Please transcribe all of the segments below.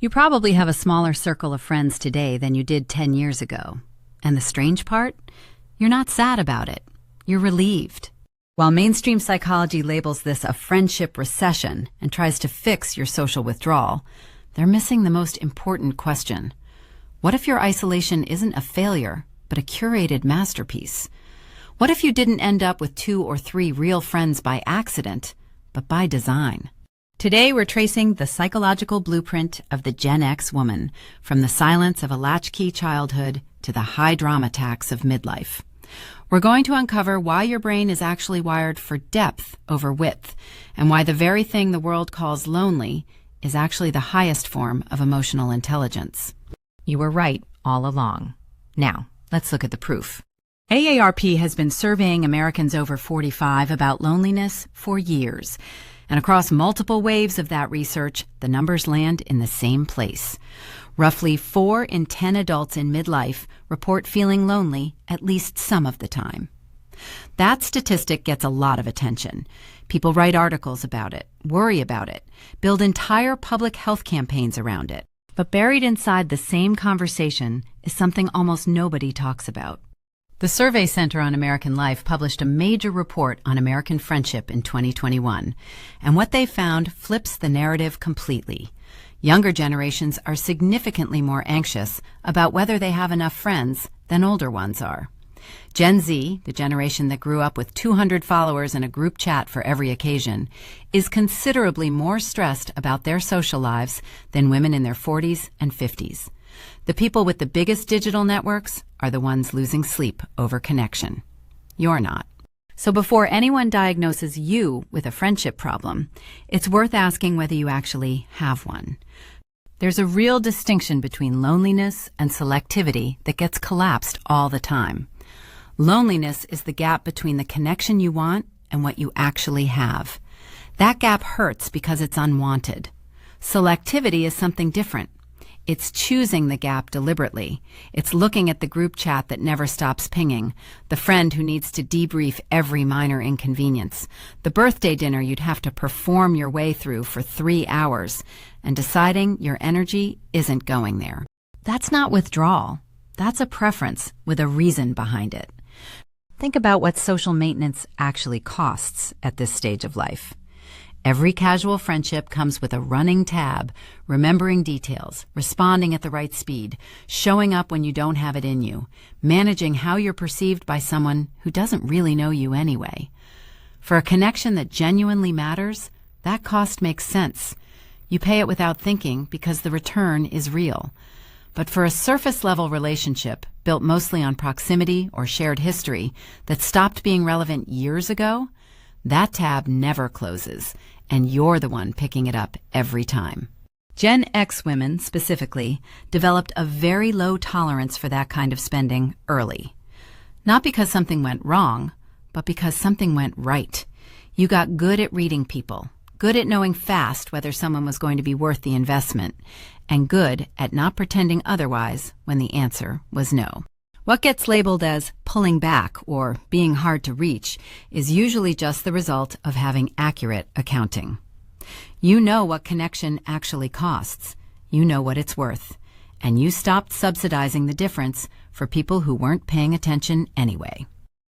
You probably have a smaller circle of friends today than you did 10 years ago. And the strange part? You're not sad about it. You're relieved. While mainstream psychology labels this a friendship recession and tries to fix your social withdrawal, they're missing the most important question. What if your isolation isn't a failure, but a curated masterpiece? What if you didn't end up with 2 or 3 real friends by accident, but by design? Today, we're tracing the psychological blueprint of the Gen X woman, from the silence of a latchkey childhood to the high drama tax of midlife. We're going to uncover why your brain is actually wired for depth over width, and why the very thing the world calls lonely is actually the highest form of emotional intelligence. You were right all along. Now, let's look at the proof. AARP has been surveying Americans over 45 about loneliness for years. And across multiple waves of that research, the numbers land in the same place. Roughly 4 in 10 adults in midlife report feeling lonely at least some of the time. That statistic gets a lot of attention. People write articles about it, worry about it, build entire public health campaigns around it. But buried inside the same conversation is something almost nobody talks about. The Survey Center on American Life published a major report on American friendship in 2021, and what they found flips the narrative completely. Younger generations are significantly more anxious about whether they have enough friends than older ones are. Gen Z, the generation that grew up with 200 followers in a group chat for every occasion, is considerably more stressed about their social lives than women in their 40s and 50s. The people with the biggest digital networks are the ones losing sleep over connection. You're not. So before anyone diagnoses you with a friendship problem, it's worth asking whether you actually have one. There's a real distinction between loneliness and selectivity that gets collapsed all the time. Loneliness is the gap between the connection you want and what you actually have. That gap hurts because it's unwanted. Selectivity is something different. It's choosing the gap deliberately. It's looking at the group chat that never stops pinging, the friend who needs to debrief every minor inconvenience, the birthday dinner you'd have to perform your way through for 3 hours, and deciding your energy isn't going there. That's not withdrawal. That's a preference with a reason behind it. Think about what social maintenance actually costs at this stage of life. Every casual friendship comes with a running tab, remembering details, responding at the right speed, showing up when you don't have it in you, managing how you're perceived by someone who doesn't really know you anyway. For a connection that genuinely matters, that cost makes sense. You pay it without thinking because the return is real. But for a surface-level relationship built mostly on proximity or shared history that stopped being relevant years ago, that tab never closes, and you're the one picking it up every time. Gen X women, specifically, developed a very low tolerance for that kind of spending early. Not because something went wrong, but because something went right. You got good at reading people, good at knowing fast whether someone was going to be worth the investment, and good at not pretending otherwise when the answer was no. What gets labeled as pulling back or being hard to reach is usually just the result of having accurate accounting. You know what connection actually costs. You know what it's worth. And you stopped subsidizing the difference for people who weren't paying attention anyway.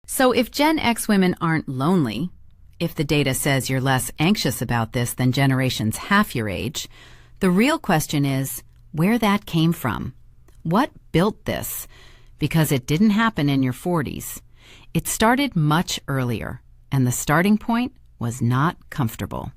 So if Gen X women aren't lonely, if the data says you're less anxious about this than generations half your age, the real question is where that came from. What built this? Because it didn't happen in your 40s. It started much earlier, and the starting point was not comfortable.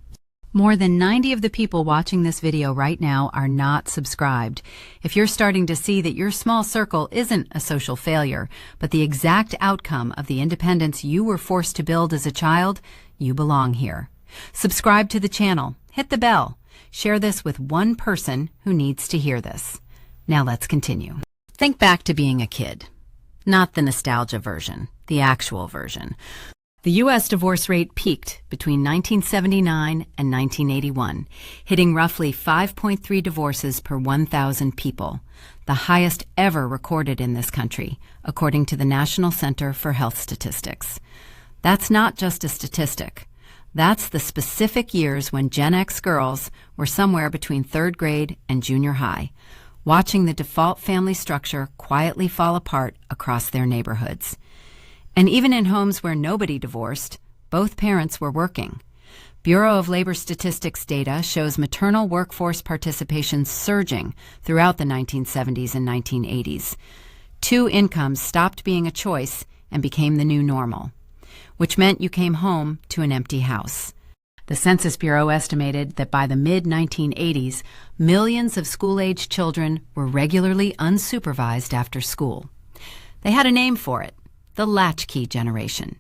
More than 90 of the people watching this video right now are not subscribed. If you're starting to see that your small circle isn't a social failure, but the exact outcome of the independence you were forced to build as a child, you belong here. Subscribe to the channel, hit the bell, share this with one person who needs to hear this. Now let's continue. Think back to being a kid. Not the nostalgia version, the actual version. The U.S. divorce rate peaked between 1979 and 1981, hitting roughly 5.3 divorces per 1,000 people, the highest ever recorded in this country, according to the National Center for Health Statistics. That's not just a statistic. That's the specific years when Gen X girls were somewhere between third grade and junior high, watching the default family structure quietly fall apart across their neighborhoods. And even in homes where nobody divorced, both parents were working. Bureau of Labor Statistics data shows maternal workforce participation surging throughout the 1970s and 1980s. Two incomes stopped being a choice and became the new normal, which meant you came home to an empty house. The Census Bureau estimated that by the mid-1980s, millions of school-aged children were regularly unsupervised after school. They had a name for it, the latchkey generation.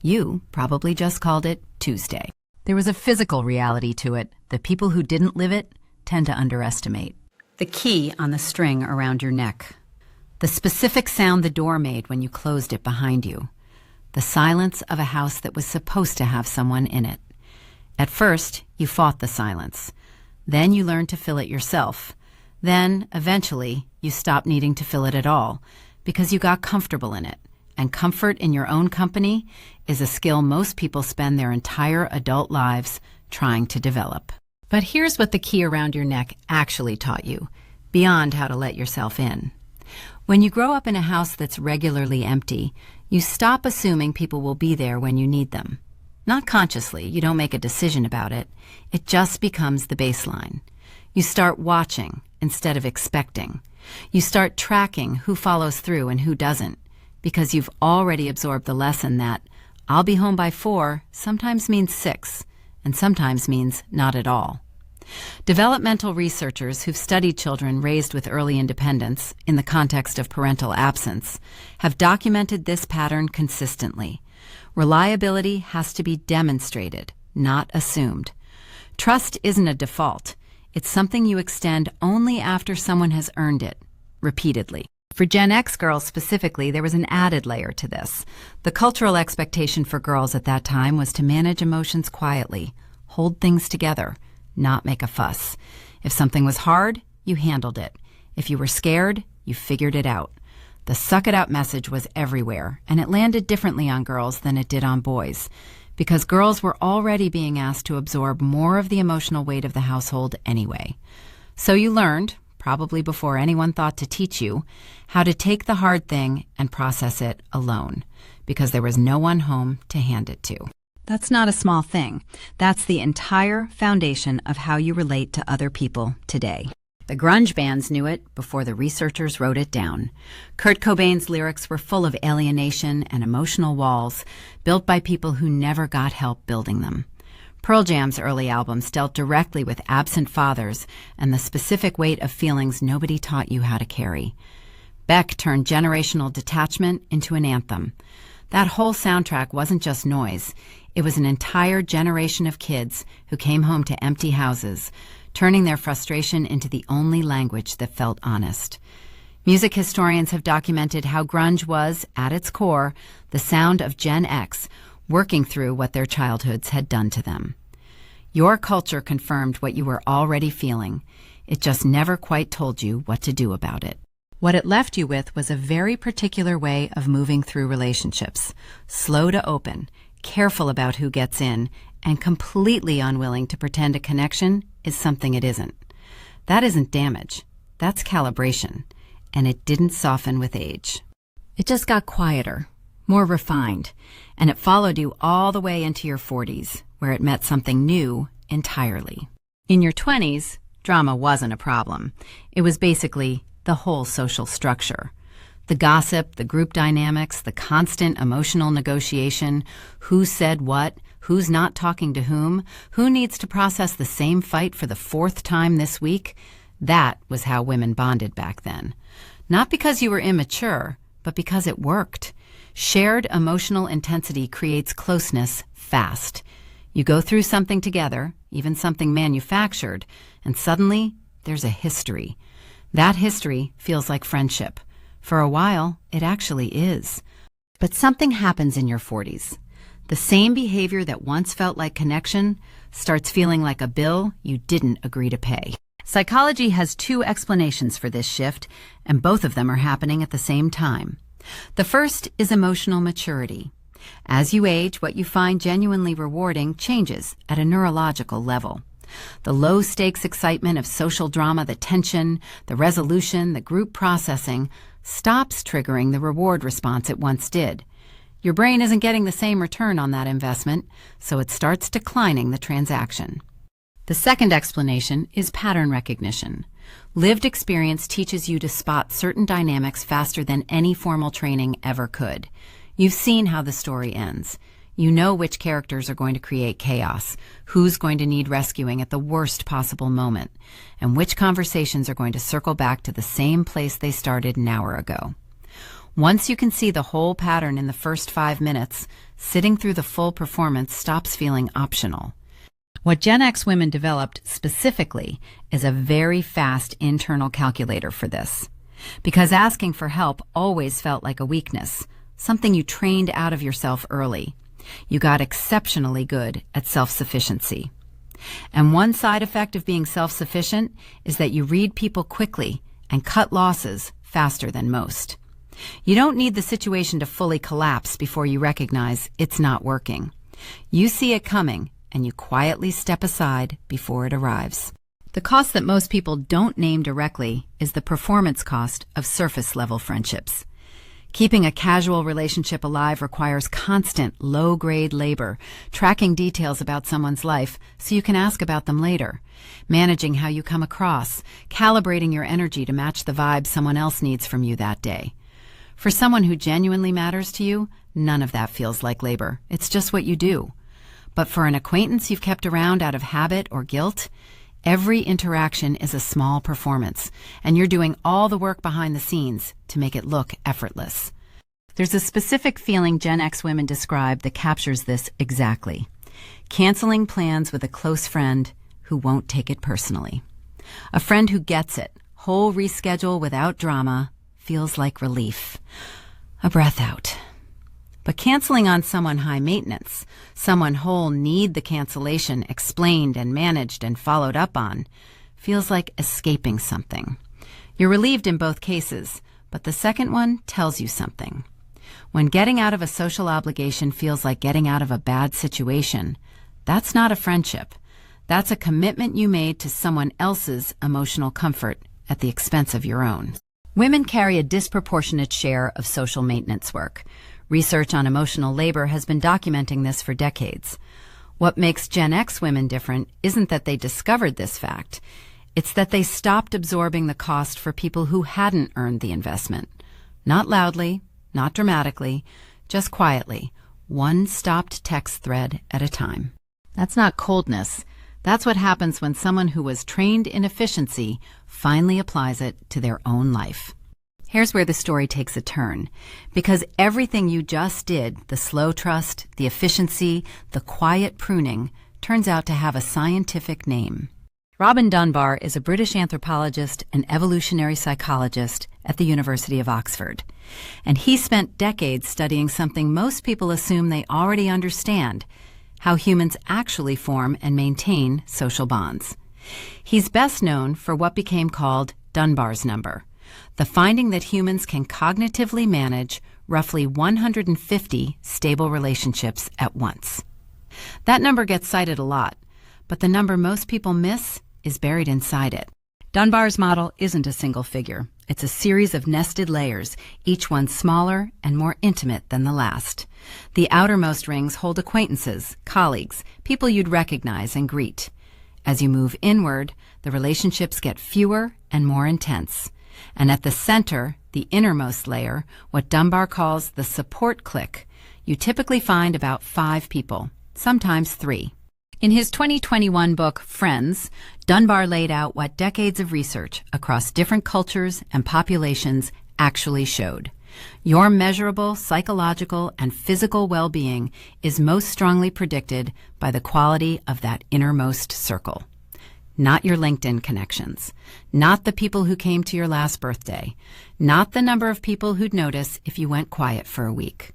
You probably just called it Tuesday. There was a physical reality to it that people who didn't live it tend to underestimate. The key on the string around your neck. The specific sound the door made when you closed it behind you. The silence of a house that was supposed to have someone in it. At first, you fought the silence. Then you learned to fill it yourself. Then, eventually, you stopped needing to fill it at all because you got comfortable in it. And comfort in your own company is a skill most people spend their entire adult lives trying to develop. But here's what the key around your neck actually taught you, beyond how to let yourself in. When you grow up in a house that's regularly empty, you stop assuming people will be there when you need them. Not consciously, you don't make a decision about it. It just becomes the baseline. You start watching instead of expecting. You start tracking who follows through and who doesn't, because you've already absorbed the lesson that I'll be home by 4 sometimes means 6, and sometimes means not at all. Developmental researchers who've studied children raised with early independence in the context of parental absence have documented this pattern consistently. Reliability has to be demonstrated, not assumed. Trust isn't a default. It's something you extend only after someone has earned it, repeatedly. For Gen X girls specifically, there was an added layer to this. The cultural expectation for girls at that time was to manage emotions quietly, hold things together, not make a fuss. If something was hard, you handled it. If you were scared, you figured it out. The suck-it-up message was everywhere, and it landed differently on girls than it did on boys, because girls were already being asked to absorb more of the emotional weight of the household anyway. So you learned, probably before anyone thought to teach you, how to take the hard thing and process it alone, because there was no one home to hand it to. That's not a small thing. That's the entire foundation of how you relate to other people today. The grunge bands knew it before the researchers wrote it down. Kurt Cobain's lyrics were full of alienation and emotional walls built by people who never got help building them. Pearl Jam's early albums dealt directly with absent fathers and the specific weight of feelings nobody taught you how to carry. Beck turned generational detachment into an anthem. That whole soundtrack wasn't just noise. It was an entire generation of kids who came home to empty houses, turning their frustration into the only language that felt honest. Music historians have documented how grunge was, at its core, the sound of Gen X working through what their childhoods had done to them. Your culture confirmed what you were already feeling. It just never quite told you what to do about it. What it left you with was a very particular way of moving through relationships, slow to open, careful about who gets in, and completely unwilling to pretend a connection is something it isn't. That isn't damage. That's calibration. And it didn't soften with age. It just got quieter, more refined, and it followed you all the way into your 40s, where it met something new entirely. In your 20s, drama wasn't a problem. It was basically the whole social structure. The gossip, the group dynamics, the constant emotional negotiation, who said what, who's not talking to whom, who needs to process the same fight for the 4th time this week, that was how women bonded back then. Not because you were immature, but because it worked. Shared emotional intensity creates closeness fast. You go through something together, even something manufactured, and suddenly there's a history. That history feels like friendship. For a while, it actually is. But something happens in your 40s. The same behavior that once felt like connection starts feeling like a bill you didn't agree to pay. Psychology has 2 explanations for this shift, and both of them are happening at the same time. The first is emotional maturity. As you age, what you find genuinely rewarding changes at a neurological level. The low-stakes excitement of social drama, the tension, the resolution, the group processing, stops triggering the reward response it once did. Your brain isn't getting the same return on that investment, so it starts declining the transaction. The second explanation is pattern recognition. Lived experience teaches you to spot certain dynamics faster than any formal training ever could. You've seen how the story ends. You know which characters are going to create chaos, who's going to need rescuing at the worst possible moment, and which conversations are going to circle back to the same place they started an hour ago. Once you can see the whole pattern in the first 5 minutes, sitting through the full performance stops feeling optional. What Gen X women developed specifically is a very fast internal calculator for this. Because asking for help always felt like a weakness, something you trained out of yourself early. You got exceptionally good at self-sufficiency. And one side effect of being self-sufficient is that you read people quickly and cut losses faster than most. You don't need the situation to fully collapse before you recognize it's not working. You see it coming, and you quietly step aside before it arrives. The cost that most people don't name directly is the performance cost of surface-level friendships. Keeping a casual relationship alive requires constant, low-grade labor, tracking details about someone's life so you can ask about them later, managing how you come across, calibrating your energy to match the vibe someone else needs from you that day. For someone who genuinely matters to you, none of that feels like labor. It's just what you do. But for an acquaintance you've kept around out of habit or guilt, every interaction is a small performance, and you're doing all the work behind the scenes to make it look effortless. There's a specific feeling Gen X women describe that captures this exactly. Canceling plans with a close friend who won't take it personally. A friend who gets it, whole reschedule without drama, feels like relief. A breath out. But canceling on someone high maintenance, someone whole need the cancellation explained and managed and followed up on, feels like escaping something. You're relieved in both cases, but the second one tells you something. When getting out of a social obligation feels like getting out of a bad situation, that's not a friendship. That's a commitment you made to someone else's emotional comfort at the expense of your own. Women carry a disproportionate share of social maintenance work. Research on emotional labor has been documenting this for decades. What makes Gen X women different isn't that they discovered this fact. It's that they stopped absorbing the cost for people who hadn't earned the investment. Not loudly, not dramatically, just quietly, one stopped text thread at a time. That's not coldness. That's what happens when someone who was trained in efficiency finally applies it to their own life. Here's where the story takes a turn. Because everything you just did, the slow trust, the efficiency, the quiet pruning, turns out to have a scientific name. Robin Dunbar is a British anthropologist and evolutionary psychologist at the University of Oxford. And he spent decades studying something most people assume they already understand: how humans actually form and maintain social bonds. He's best known for what became called Dunbar's number, the finding that humans can cognitively manage roughly 150 stable relationships at once. That number gets cited a lot, but the number most people miss is buried inside it. Dunbar's model isn't a single figure. It's a series of nested layers, each one smaller and more intimate than the last. The outermost rings hold acquaintances, colleagues, people you'd recognize and greet. As you move inward, the relationships get fewer and more intense. And at the center, the innermost layer, what Dunbar calls the support clique, you typically find about 5 people, sometimes 3. In his 2021 book, Friends, Dunbar laid out what decades of research across different cultures and populations actually showed. Your measurable psychological and physical well-being is most strongly predicted by the quality of that innermost circle. Not your LinkedIn connections, not the people who came to your last birthday, not the number of people who'd notice if you went quiet for a week.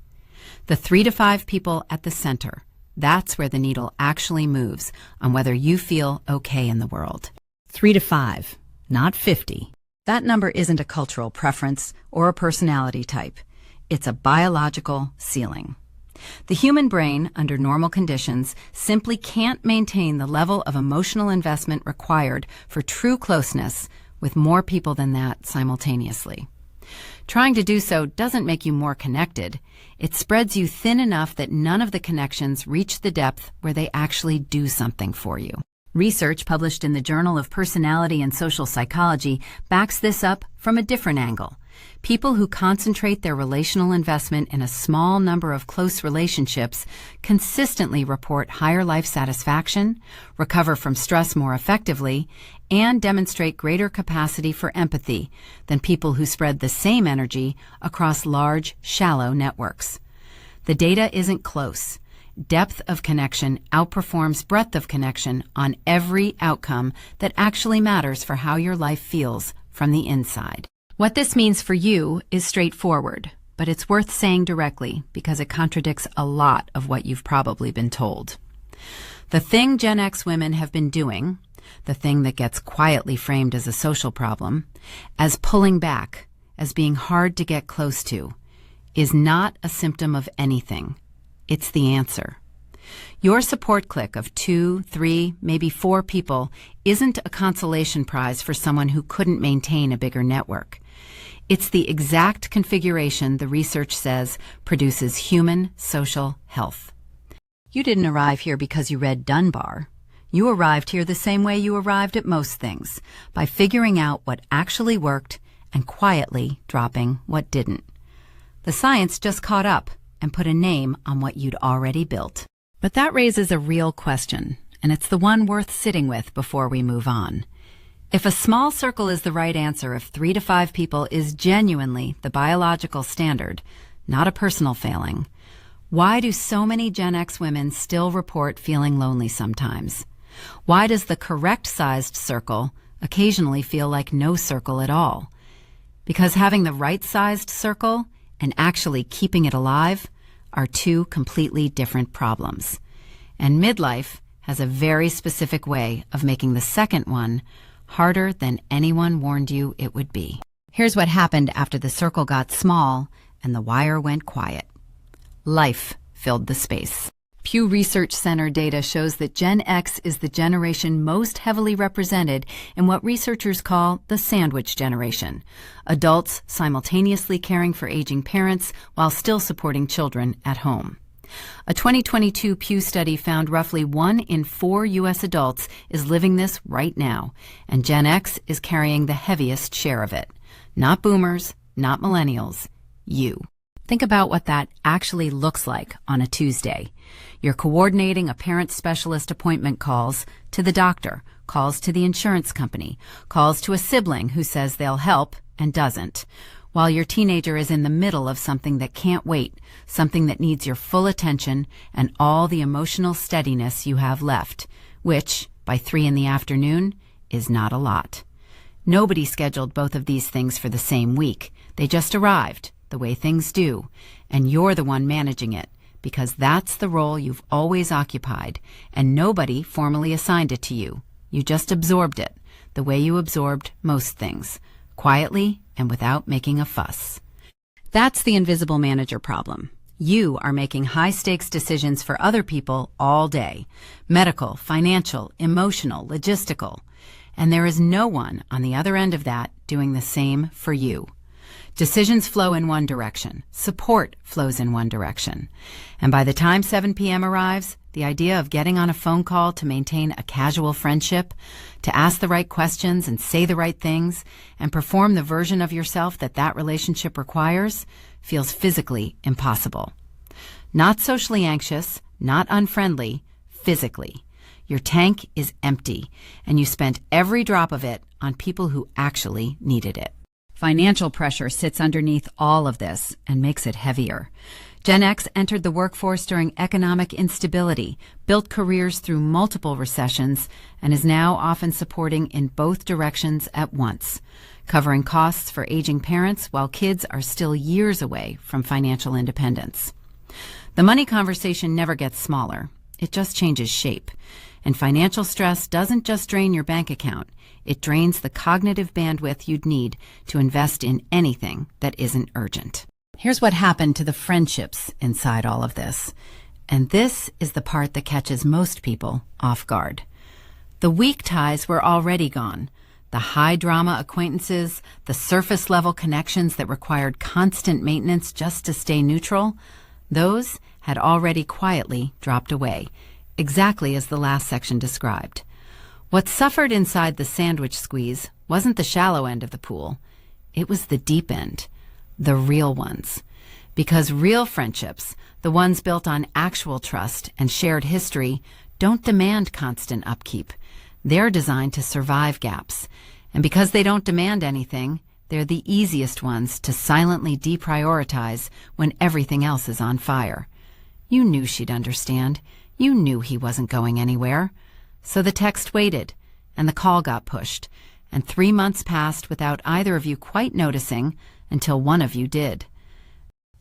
The 3 to 5 people at the center, that's where the needle actually moves on whether you feel okay in the world. 3 to 5, not 50. That number isn't a cultural preference or a personality type. It's a biological ceiling. The human brain, under normal conditions, simply can't maintain the level of emotional investment required for true closeness with more people than that simultaneously. Trying to do so doesn't make you more connected. It spreads you thin enough that none of the connections reach the depth where they actually do something for you. Research published in the Journal of Personality and Social Psychology backs this up from a different angle. People who concentrate their relational investment in a small number of close relationships consistently report higher life satisfaction, recover from stress more effectively, and demonstrate greater capacity for empathy than people who spread the same energy across large, shallow networks. The data isn't close. Depth of connection outperforms breadth of connection on every outcome that actually matters for how your life feels from the inside. What this means for you is straightforward, but it's worth saying directly because it contradicts a lot of what you've probably been told. The thing Gen X women have been doing, the thing that gets quietly framed as a social problem, as pulling back, as being hard to get close to, is not a symptom of anything. It's the answer. Your support clique of 2, 3, maybe 4 people isn't a consolation prize for someone who couldn't maintain a bigger network. It's the exact configuration the research says produces human social health. You didn't arrive here because you read Dunbar. You arrived here the same way you arrived at most things, by figuring out what actually worked and quietly dropping what didn't. The science just caught up and put a name on what you'd already built. But that raises a real question, and it's the one worth sitting with before we move on. If a small circle is the right answer, if 3 to 5 people is genuinely the biological standard, not a personal failing, why do so many Gen X women still report feeling lonely sometimes? Why does the correct-sized circle occasionally feel like no circle at all? Because having the right-sized circle and actually keeping it alive are 2 completely different problems. And midlife has a very specific way of making the second one harder than anyone warned you it would be. Here's what happened after the circle got small and the wire went quiet. Life filled the space. Pew Research Center data shows that Gen X is the generation most heavily represented in what researchers call the sandwich generation, adults simultaneously caring for aging parents while still supporting children at home. A 2022 Pew study found roughly 1 in 4 U.S. adults is living this right now, and Gen X is carrying the heaviest share of it. Not boomers, not millennials, you. Think about what that actually looks like on a Tuesday. You're coordinating a parent specialist appointment calls to the doctor, calls to the insurance company, calls to a sibling who says they'll help and doesn't, while your teenager is in the middle of something that can't wait, something that needs your full attention and all the emotional steadiness you have left, which, by 3 in the afternoon, is not a lot. Nobody scheduled both of these things for the same week. They just arrived, the way things do, and you're the one managing it, because that's the role you've always occupied, and nobody formally assigned it to you. You just absorbed it, the way you absorbed most things, quietly and without making a fuss. That's the invisible manager problem. You are making high-stakes decisions for other people all day. Medical, financial, emotional, logistical. And there is no one on the other end of that doing the same for you. Decisions flow in one direction. Support flows in one direction. And by the time 7 p.m. arrives, the idea of getting on a phone call to maintain a casual friendship, to ask the right questions and say the right things, and perform the version of yourself that that relationship requires, feels physically impossible. Not socially anxious, not unfriendly, physically. Your tank is empty, and you spent every drop of it on people who actually needed it. Financial pressure sits underneath all of this and makes it heavier. Gen X entered the workforce during economic instability, built careers through multiple recessions, and is now often supporting in both directions at once, covering costs for aging parents while kids are still years away from financial independence. The money conversation never gets smaller. It just changes shape. And financial stress doesn't just drain your bank account. It drains the cognitive bandwidth you'd need to invest in anything that isn't urgent. Here's what happened to the friendships inside all of this. And this is the part that catches most people off guard. The weak ties were already gone. The high-drama acquaintances, the surface-level connections that required constant maintenance just to stay neutral, those had already quietly dropped away, exactly as the last section described. What suffered inside the sandwich squeeze wasn't the shallow end of the pool. It was the deep end, the real ones. Because real friendships, the ones built on actual trust and shared history, don't demand constant upkeep. They're designed to survive gaps. And because they don't demand anything, they're the easiest ones to silently deprioritize when everything else is on fire. You knew she'd understand. You knew he wasn't going anywhere. So the text waited, and the call got pushed, and 3 months passed without either of you quite noticing until one of you did.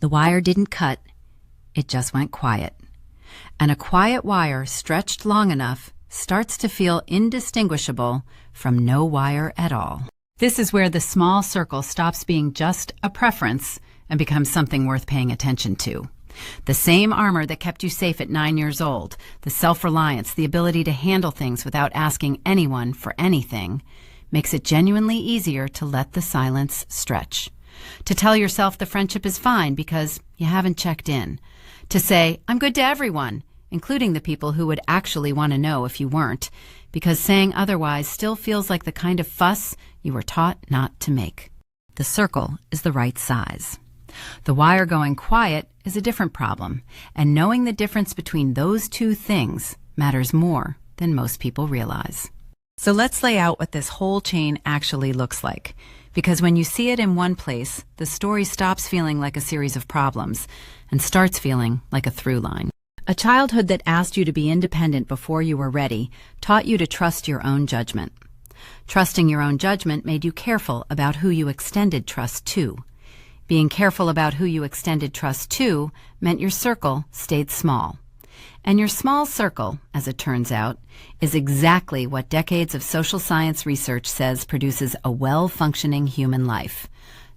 The wire didn't cut, it just went quiet. And a quiet wire stretched long enough starts to feel indistinguishable from no wire at all. This is where the small circle stops being just a preference and becomes something worth paying attention to. The same armor that kept you safe at 9 years old, the self-reliance, the ability to handle things without asking anyone for anything, makes it genuinely easier to let the silence stretch. To tell yourself the friendship is fine because you haven't checked in. To say, I'm good to everyone, including the people who would actually want to know if you weren't, because saying otherwise still feels like the kind of fuss you were taught not to make. The circle is the right size. The wire going quiet is a different problem, and knowing the difference between those two things matters more than most people realize. So let's lay out what this whole chain actually looks like, because when you see it in one place, the story stops feeling like a series of problems and starts feeling like a through line. A childhood that asked you to be independent before you were ready taught you to trust your own judgment. Trusting your own judgment made you careful about who you extended trust to. Being careful about who you extended trust to meant your circle stayed small. And your small circle, as it turns out, is exactly what decades of social science research says produces a well-functioning human life.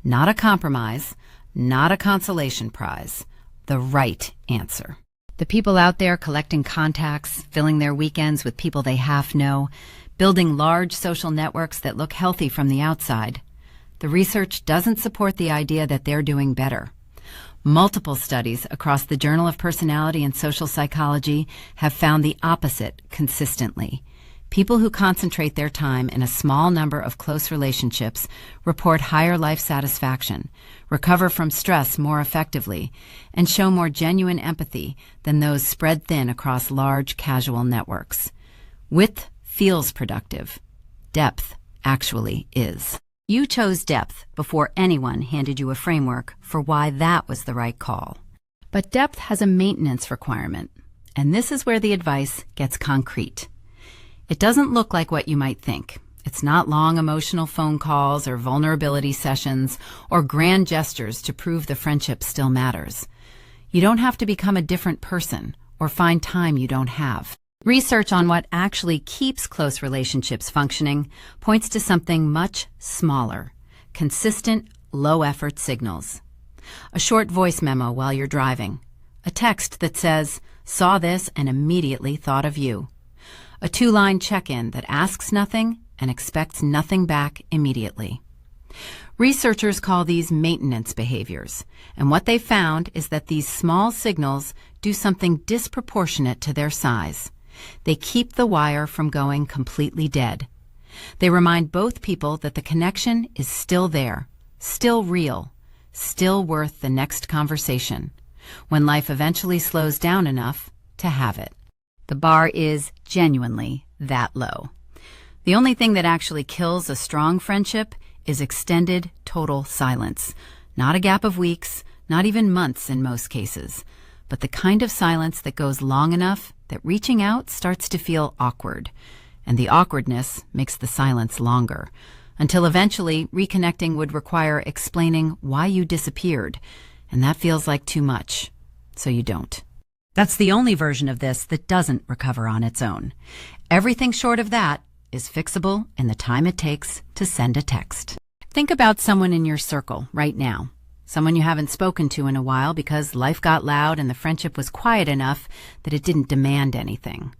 Not a compromise, not a consolation prize, the right answer. The people out there collecting contacts, filling their weekends with people they half know, building large social networks that look healthy from the outside. The research doesn't support the idea that they're doing better. Multiple studies across the Journal of Personality and Social Psychology have found the opposite consistently. People who concentrate their time in a small number of close relationships report higher life satisfaction, recover from stress more effectively, and show more genuine empathy than those spread thin across large casual networks. Width feels productive. Depth actually is. You chose depth before anyone handed you a framework for why that was the right call. But depth has a maintenance requirement, and this is where the advice gets concrete. It doesn't look like what you might think. It's not long emotional phone calls or vulnerability sessions or grand gestures to prove the friendship still matters. You don't have to become a different person or find time you don't have. Research on what actually keeps close relationships functioning points to something much smaller, consistent, low-effort signals. A short voice memo while you're driving. A text that says, saw this and immediately thought of you. A 2-line check-in that asks nothing and expects nothing back immediately. Researchers call these maintenance behaviors, and what they found is that these small signals do something disproportionate to their size. They keep the wire from going completely dead. They remind both people that the connection is still there, still real, still worth the next conversation, when life eventually slows down enough to have it. The bar is genuinely that low. The only thing that actually kills a strong friendship is extended total silence. Not a gap of weeks, not even months in most cases, but the kind of silence that goes long enough that reaching out starts to feel awkward, and the awkwardness makes the silence longer, until eventually reconnecting would require explaining why you disappeared, and that feels like too much, so you don't. That's the only version of this that doesn't recover on its own. Everything short of that is fixable in the time it takes to send a text. Think about someone in your circle right now. someone you haven't spoken to in a while because life got loud and the friendship was quiet enough that it didn't demand anything.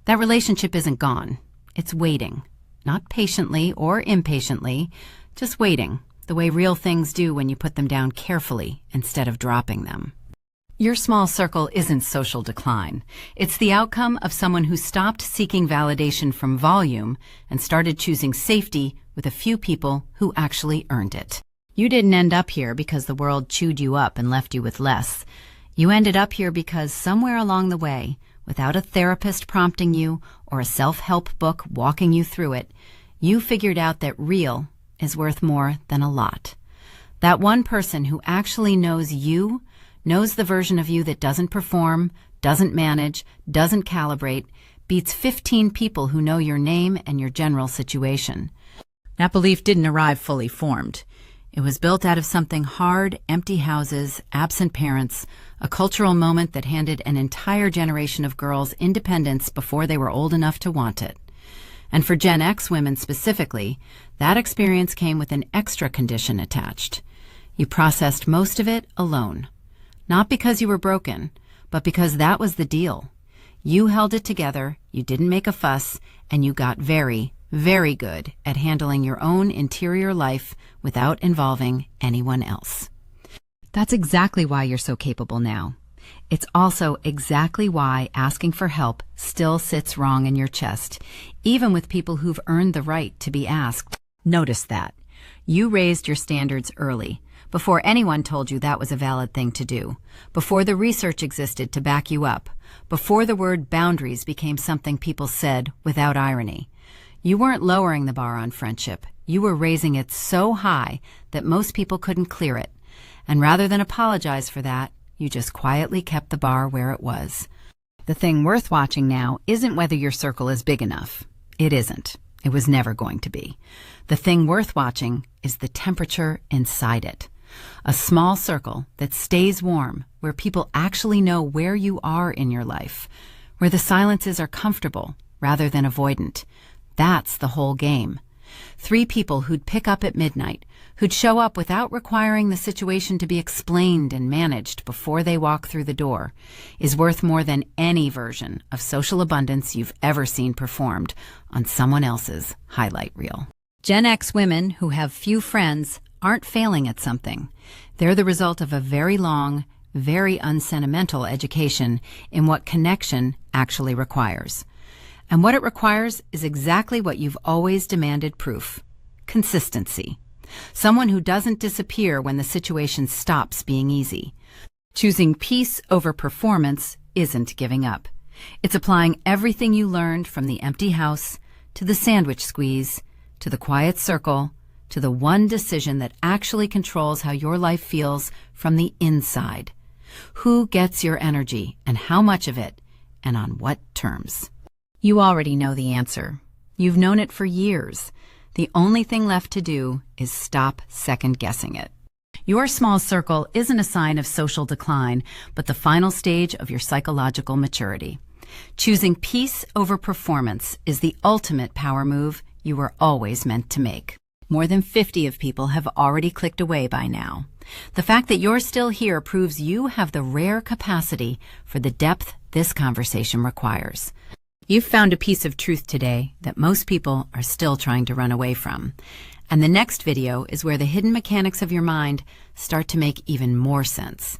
That relationship isn't gone. It's waiting. Not patiently or impatiently, just waiting, the way real things do when you put them down carefully instead of dropping them. Your small circle isn't social decline. It's the outcome of someone who stopped seeking validation from volume and started choosing safety with a few people who actually earned it. You didn't end up here because the world chewed you up and left you with less. You ended up here because somewhere along the way, without a therapist prompting you or a self-help book walking you through it, you figured out that real is worth more than a lot. That one person who actually knows you, knows the version of you that doesn't perform, doesn't manage, doesn't calibrate, beats 15 people who know your name and your general situation. That belief didn't arrive fully formed. It was built out of something hard, empty houses, absent parents, a cultural moment that handed an entire generation of girls independence before they were old enough to want it. And for Gen X women specifically, that experience came with an extra condition attached. You processed most of it alone. Not because you were broken, but because that was the deal. You held it together, you didn't make a fuss, and you got very, very good at handling your own interior life without involving anyone else. That's exactly why you're so capable now. It's also exactly why asking for help still sits wrong in your chest, even with people who've earned the right to be asked. Notice that. You raised your standards early, before anyone told you that was a valid thing to do, before the research existed to back you up, before the word boundaries became something people said without irony. You weren't lowering the bar on friendship. You were raising it so high that most people couldn't clear it. And rather than apologize for that, you just quietly kept the bar where it was. The thing worth watching now isn't whether your circle is big enough. It isn't. It was never going to be. The thing worth watching is the temperature inside it. A small circle that stays warm, where people actually know where you are in your life, where the silences are comfortable rather than avoidant. That's the whole game. 3 people who'd pick up at midnight, who'd show up without requiring the situation to be explained and managed before they walk through the door, is worth more than any version of social abundance you've ever seen performed on someone else's highlight reel. Gen X women who have few friends aren't failing at something. They're the result of a very long, very unsentimental education in what connection actually requires. And what it requires is exactly what you've always demanded proof: consistency. Someone who doesn't disappear when the situation stops being easy. Choosing peace over performance isn't giving up. It's applying everything you learned from the empty house to the sandwich squeeze, to the quiet circle, to the one decision that actually controls how your life feels from the inside. Who gets your energy and how much of it, and on what terms? You already know the answer. You've known it for years. The only thing left to do is stop second-guessing it. Your small circle isn't a sign of social decline, but the final stage of your psychological maturity. Choosing peace over performance is the ultimate power move you were always meant to make. More than 50 of people have already clicked away by now. The fact that you're still here proves you have the rare capacity for the depth this conversation requires. You've found a piece of truth today that most people are still trying to run away from. And the next video is where the hidden mechanics of your mind start to make even more sense.